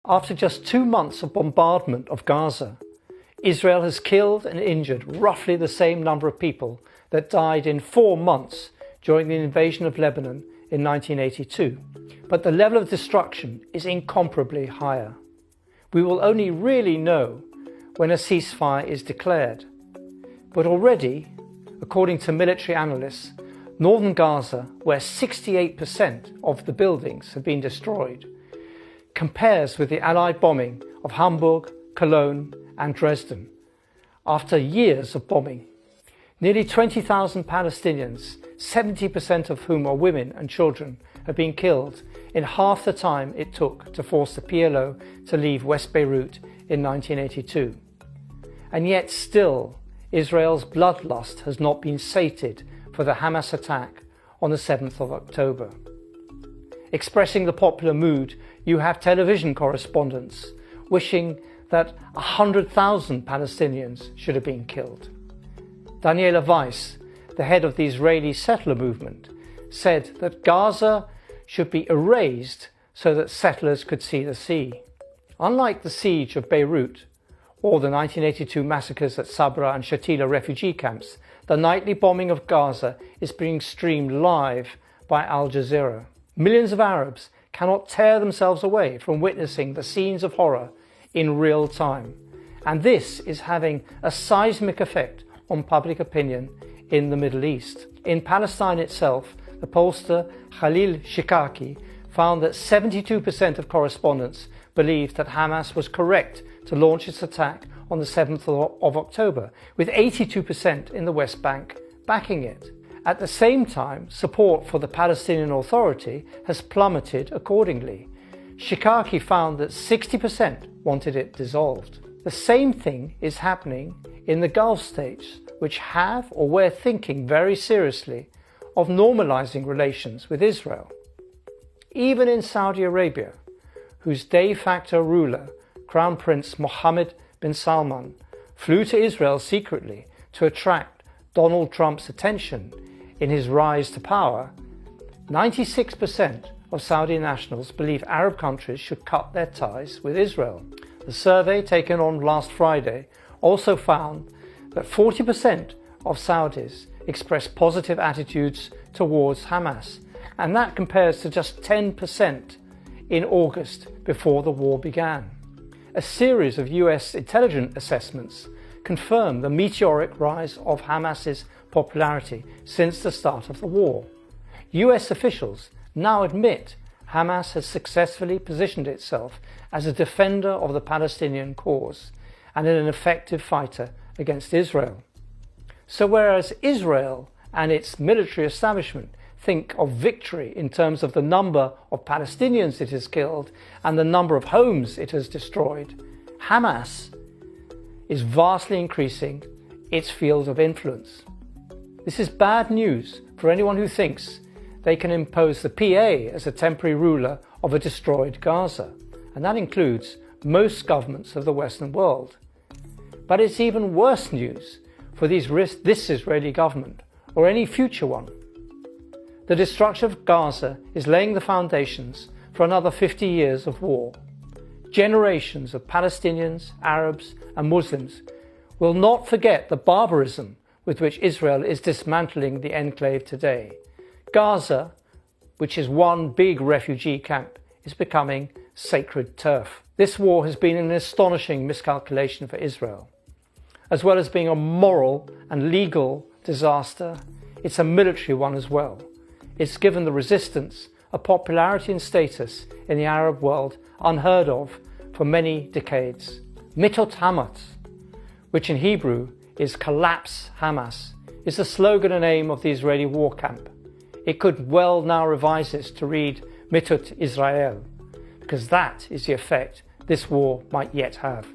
After just 2 months of bombardment of Gaza, Israel has killed and injured roughly the same number of people that died in 4 months during the invasion of Lebanon in 1982. But the level of destruction is incomparably higher. We will only really know when a ceasefire is declared. But already, according to military analysts, northern Gaza, where 68% of the buildings have been destroyed, compares with the Allied bombing of Hamburg, Cologne and Dresden. After years of bombing, nearly 20,000 Palestinians, 70% of whom are women and children, have been killed in half the time it took to force the PLO to leave West Beirut in 1982. And yet still, Israel's bloodlust has not been sated for the Hamas attack on the 7th of October. Expressing the popular mood, you have television correspondents wishing that 100,000 Palestinians should have been killed. Daniela Weiss, the head of the Israeli settler movement, said that Gaza should be erased so that settlers could see the sea. Unlike the siege of Beirut or the 1982 massacres at Sabra and Shatila refugee camps, the nightly bombing of Gaza is being streamed live by Al Jazeera. Millions of Arabs cannot tear themselves away from witnessing the scenes of horror in real time. And this is having a seismic effect on public opinion in the Middle East. In Palestine itself, the pollster Khalil Shikaki found that 72% of correspondents believed that Hamas was correct to launch its attack on the 7th of October, with 82% in the West Bank backing it. At the same time, support for the Palestinian Authority has plummeted accordingly. Shikaki found that 60% wanted it dissolved. The same thing is happening in the Gulf states, which have or were thinking very seriously of normalizing relations with Israel. Even in Saudi Arabia, whose de facto ruler, Crown Prince Mohammed bin Salman, flew to Israel secretly to attract Donald Trump's attention in his rise to power, 96% of Saudi nationals believe Arab countries should cut their ties with Israel. The survey taken on last Friday also found that 40% of Saudis express positive attitudes towards Hamas, and that compares to just 10% in August before the war began. A series of US intelligence assessments confirm the meteoric rise of Hamas's popularity since the start of the war. US officials now admit Hamas has successfully positioned itself as a defender of the Palestinian cause and an effective fighter against Israel. So whereas Israel and its military establishment think of victory in terms of the number of Palestinians it has killed and the number of homes it has destroyed, Hamas is vastly increasing its field of influence. This is bad news for anyone who thinks they can impose the PA as a temporary ruler of a destroyed Gaza, and that includes most governments of the Western world. But it's even worse news for this Israeli government, or any future one. The destruction of Gaza is laying the foundations for another 50 years of war. Generations of Palestinians, Arabs and Muslims will not forget the barbarism with which Israel is dismantling the enclave today. Gaza, which is one big refugee camp, is becoming sacred turf. This war has been an astonishing miscalculation for Israel. As well as being a moral and legal disaster, it's a military one as well. It's given the resistance a popularity and status in the Arab world unheard of for many decades. Mitot Hamas, which in Hebrew is collapse Hamas, is the slogan and aim of the Israeli war camp. It could well now revise this to read Mitot Israel, because that is the effect this war might yet have.